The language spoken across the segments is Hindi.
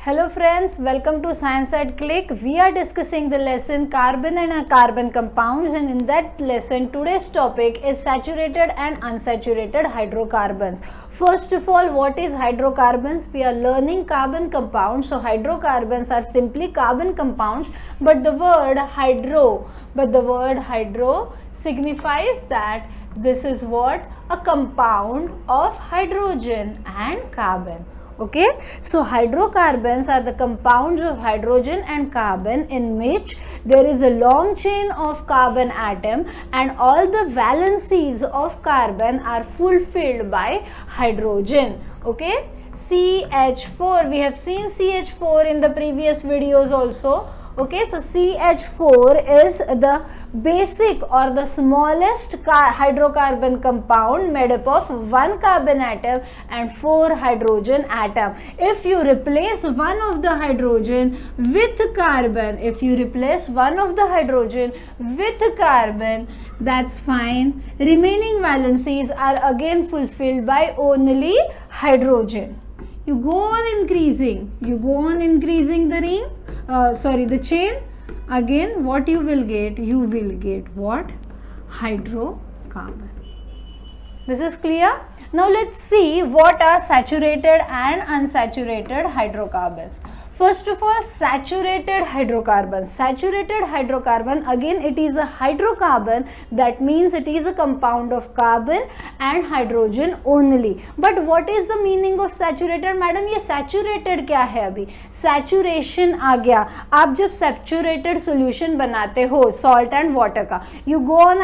Hello friends, welcome to Science at Click. We are discussing the lesson carbon and carbon compounds, and in that lesson today's topic is saturated and unsaturated hydrocarbons. First of all, what is hydrocarbons? We are learning carbon compounds. So hydrocarbons are simply carbon compounds, but the word hydro signifies that this is what? A compound of hydrogen and carbon. Okay, so hydrocarbons are the compounds of hydrogen and carbon in which there is a long chain of carbon atom and all the valencies of carbon are fulfilled by hydrogen. Okay, CH4, we have seen CH4 in the previous videos also. Okay, so CH4 is the basic or the smallest hydrocarbon compound made up of one carbon atom and 4 hydrogen atom. If you replace one of the hydrogen with carbon, that's fine. Remaining valencies are again fulfilled by only hydrogen. You go on increasing the ring. The chain. Again, what you will get? You will get what? Hydrocarbon. This is clear? Now let's see what are saturated and unsaturated hydrocarbons. First of all, saturated hydrocarbon. Saturated hydrocarbon, again it is a hydrocarbon, that means it is a compound of carbon and hydrogen only. But what is the meaning of saturated? Madam ये saturated क्या है? अभी saturation आ गया. आप जब saturated solution बनाते हो salt and water का, you go on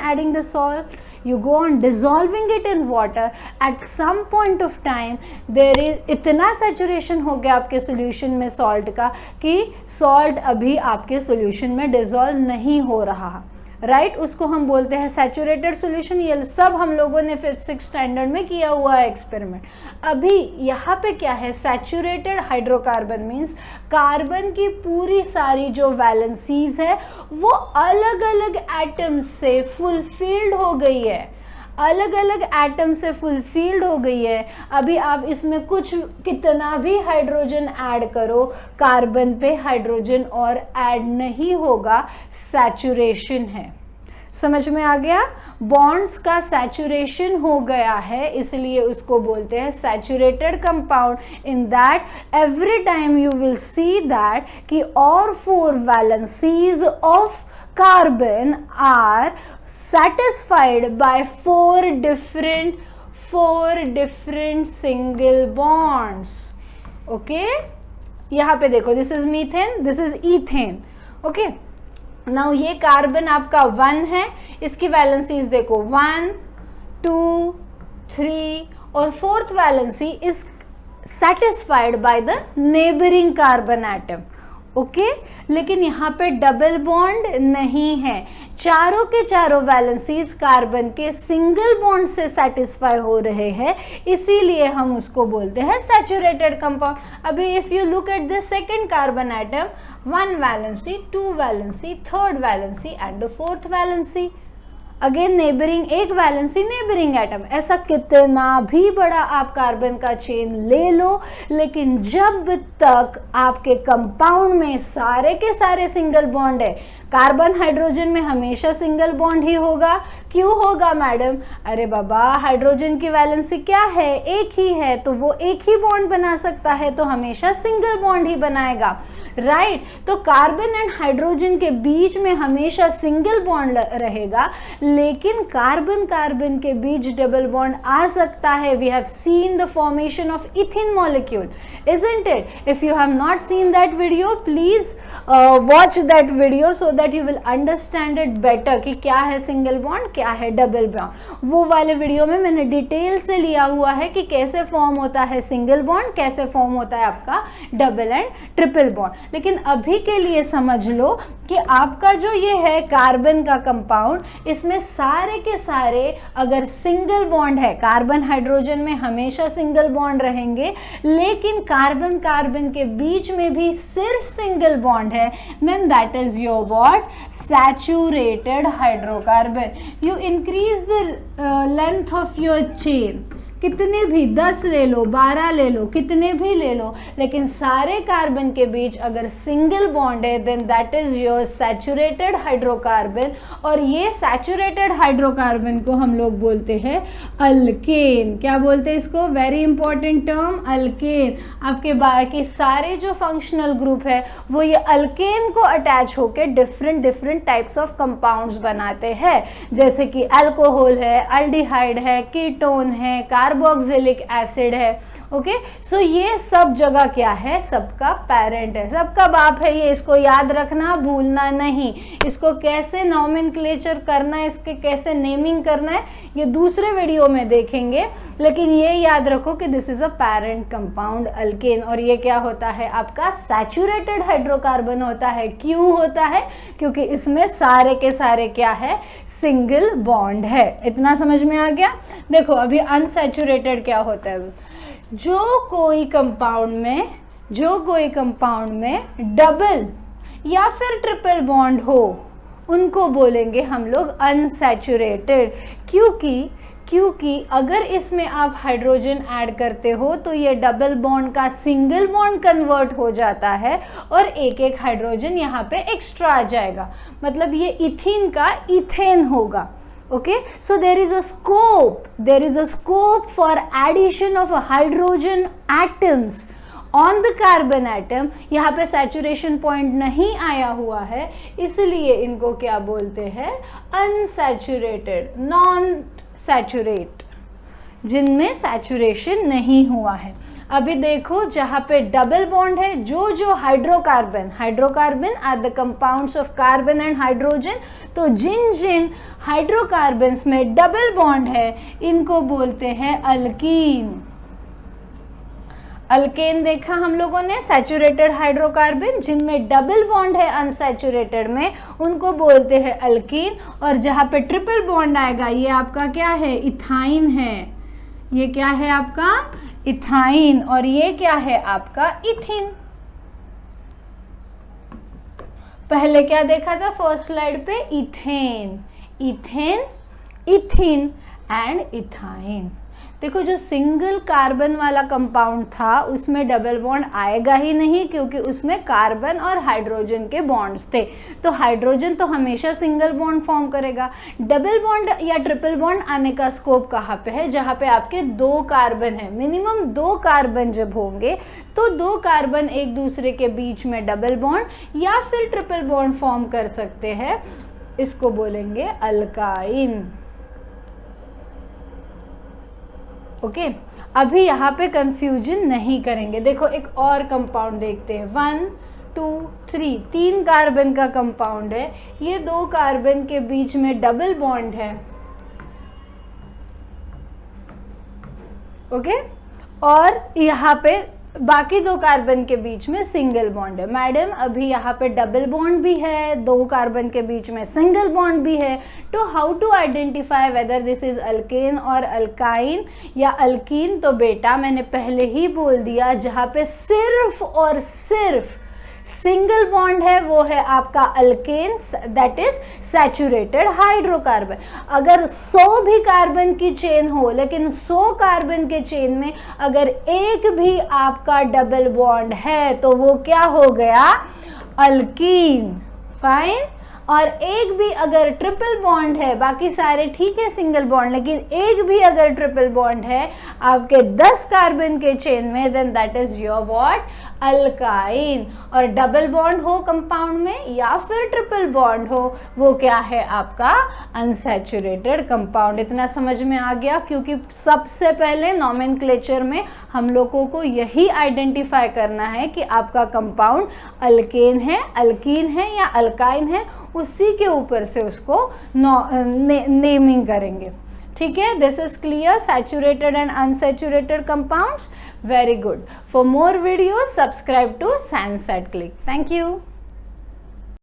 adding the salt, you go on dissolving it in water. At some point of time there is इतना saturation हो गया आपके सॉल्यूशन में सॉल्ट का कि सॉल्ट अभी आपके सॉल्यूशन में डिसॉल्व नहीं हो रहा, राइट? उसको हम बोलते हैं सैचुरेटेड सॉल्यूशन. ये सब हम लोगों ने फिजिक्स स्टैंडर्ड में किया हुआ है एक्सपेरिमेंट. अभी यहाँ पे क्या है? सैचुरेटेड हाइड्रोकार्बन मीन्स कार्बन की पूरी सारी जो वैलेंसीज है वो अलग अलग एटम से फुलफिल्ड हो गई है, अभी आप इसमें कुछ कितना भी हाइड्रोजन ऐड करो, कार्बन पे हाइड्रोजन और ऐड नहीं होगा. सैचुरेशन है. समझ में आ गया? बॉन्ड्स का सैचुरेशन हो गया है, इसलिए उसको बोलते हैं saturated compound. In that every time you will see that कि और 4 valencies of carbon are satisfied by 4 different single bonds. Okay, यहाँ पे देखो, this is methane, this is ethane. Okay, now ये कार्बन आपका 1 है, इसकी वैलेंसीज देखो 1, 2, 3 और 4th valency is satisfied by the neighboring carbon atom. Okay, लेकिन यहाँ पे डबल बॉन्ड नहीं है. चारों के चारों वैलेंसीज कार्बन के सिंगल बॉन्ड से सेटिस्फाई हो रहे हैं, इसीलिए हम उसको बोलते हैं सैचुरेटेड कंपाउंड. अभी if you look at the second carbon atom, 1 valency, 2 valency, 3rd valency and the 4th valency. Again neighbouring, एक वैलेंसी नेबरिंग एटम. ऐसा कितना भी बड़ा आप कार्बन का चेन ले लो, लेकिन जब तक आपके कंपाउंड में सारे के सारे सिंगल बॉन्ड है, कार्बन हाइड्रोजन में हमेशा सिंगल बॉन्ड ही होगा. क्यों होगा मैडम? अरे बाबा, हाइड्रोजन की वैलेंसी क्या है? एक ही है, तो वो एक ही बॉन्ड बना सकता है, तो हमेशा सिंगल बॉन्ड ही बनाएगा, राइट? तो कार्बन एंड हाइड्रोजन के बीच में हमेशा सिंगल बॉन्ड रहेगा, लेकिन कार्बन कार्बन के बीच डबल बॉन्ड आ सकता है. We have seen the formation of ethane molecule, isn't it? If you have not seen that video, please watch that video so that you will understand it better कि क्या है सिंगल बॉन्ड, क्या है डबल बॉन्ड. वो वाले वीडियो में मैंने डिटेल से लिया हुआ है कि कैसे फॉर्म होता है सिंगल बॉन्ड, कैसे फॉर्म होता है आपका डबल एंड ट्रिपल बॉन्ड. लेकिन अभी के लिए समझ लो कि आपका जो ये है कार्बन का कंपाउंड, इसमें सारे के सारे अगर सिंगल बॉन्ड है, कार्बन हाइड्रोजन में हमेशा सिंगल बॉन्ड रहेंगे, लेकिन कार्बन कार्बन के बीच में भी सिर्फ सिंगल बॉन्ड है, then that is your what? Saturated hydrocarbon. You increase the length of your chain. कितने भी 10 ले लो, 12 ले लो, कितने भी ले लो, लेकिन सारे कार्बन के बीच अगर सिंगल बॉन्ड है then that is your saturated hydrocarbon. और ये सैचुरेटेड हाइड्रोकार्बन को हम लोग बोलते हैं अल्केन। क्या बोलते हैं इसको? Very important term, alkane. आपके बाकी सारे जो फंक्शनल ग्रुप है वो ये अल्केन को अटैच होकर डिफरेंट टाइप्स ऑफ कंपाउंड्स बनाते हैं, जैसे कि अल्कोहल है, अल्डिहाइड है, कीटोन है, कार्बोक्सिलिक एसिड है। ओके, सो ये सब जगह क्या है? सबका पेरेंट है, सबका बाप है ये। इसको याद रखना, भूलना नहीं। इसको कैसे नॉमेनक्लेचर करना है, इसके कैसे नेमिंग करना है, ये दूसरे वीडियो में देखेंगे, लेकिन ये याद रखो कि this is a parent compound alkane. और ये क्या होता है? आपका सैचुरेटेड हाइड्रोकार्बन होता है। क्यों होता है? क्योंकि इसमें सारे के सारे क्या है? सिंगल बॉन्ड है। इतना समझ में आ गया? देखो अभी अनसैचुरेटेड क्या होता है? जो कोई कंपाउंड में डबल या फिर ट्रिपल बॉन्ड हो उनको बोलेंगे हम लोग अनसैचुरेटेड। क्योंकि अगर इसमें आप हाइड्रोजन ऐड करते हो तो ये डबल बॉन्ड का सिंगल बॉन्ड कन्वर्ट हो जाता है और एक एक हाइड्रोजन यहाँ पे एक्स्ट्रा आ जाएगा, मतलब ये इथीन का इथेन होगा। Okay, so there is a scope for addition of hydrogen atoms on the carbon atom। यहाँ पे saturation point नहीं आया हुआ है, इसलिए इनको क्या बोलते हैं? unsaturated, non-saturate, जिनमें saturation नहीं हुआ है। अभी देखो जहाँ पे डबल बॉन्ड है, जो hydrocarbon are the compounds of carbon and hydrogen, तो जिन हाइड्रोकार्बन्स में डबल बॉन्ड है इनको बोलते हैं अल्कीन। अल्केन देखा हम लोगों ने, सैचुरेटेड हाइड्रोकार्बन जिनमें डबल बॉन्ड है अनसैचुरेटेड में, उनको बोलते हैं अल्कीन। और जहाँ पे ट्रिपल बॉन्ड आएगा ये आपका क्या है? इथाइन है। ये क्या है आपका? इथाइन। और ये क्या है आपका? इथीन। पहले क्या देखा था फर्स्ट स्लाइड पे? Ethane, ethene and ethyne. देखो जो सिंगल कार्बन वाला कंपाउंड था उसमें डबल बॉन्ड आएगा ही नहीं, क्योंकि उसमें कार्बन और हाइड्रोजन के बॉन्ड्स थे, तो हाइड्रोजन तो हमेशा सिंगल बॉन्ड फॉर्म करेगा। डबल बॉन्ड या ट्रिपल बॉन्ड आने का स्कोप कहाँ पे है? जहाँ पे आपके 2 कार्बन है, मिनिमम 2 कार्बन जब होंगे तो 2 कार्बन एक दूसरे के बीच में डबल बॉन्ड या फिर ट्रिपल बॉन्ड फॉर्म कर सकते हैं, इसको बोलेंगे अल्काइन। ओके, अभी यहाँ पे कंफ्यूजन नहीं करेंगे। देखो एक और कंपाउंड देखते हैं, 1 2 3, 3 कार्बन का कंपाउंड है, ये 2 कार्बन के बीच में डबल बॉन्ड है। ओके, और यहाँ पे बाकी 2 कार्बन के बीच में सिंगल बॉन्ड है। मैडम अभी यहाँ पे डबल बॉन्ड भी है, 2 कार्बन के बीच में सिंगल बॉन्ड भी है, तो how to identify whether this is alkane और अल्काइन या अल्कीन? तो बेटा मैंने पहले ही बोल दिया, जहाँ पे सिर्फ और सिर्फ सिंगल बॉन्ड है वो है आपका alkane, that is saturated hydrocarbon. अगर 100 भी कार्बन की चेन हो, लेकिन 100 कार्बन के चेन में अगर एक भी आपका डबल बॉन्ड है तो वो क्या हो गया? अल्कीन। फाइन। और एक भी अगर ट्रिपल बॉन्ड है, बाकी सारे ठीक है सिंगल बॉन्ड, लेकिन एक भी अगर ट्रिपल बॉन्ड है आपके 10 कार्बन के चेन में, then that is your what? Alkyne. और डबल बॉन्ड हो कंपाउंड में या फिर ट्रिपल बॉन्ड हो, वो क्या है आपका? Unsaturated compound. इतना समझ में आ गया? क्योंकि सबसे पहले नॉमेनक्लेचर में हम लोगों को यही आइडेंटिफाई करना है कि आपका कंपाउंड अल्केन है, अल्कीन है या अल्काइन है, उसी के ऊपर से उसको नेमिंग करेंगे। ठीक है, this is clear, saturated and unsaturated compounds. Very good. For more videos subscribe to ScienceAtClick। Thank you.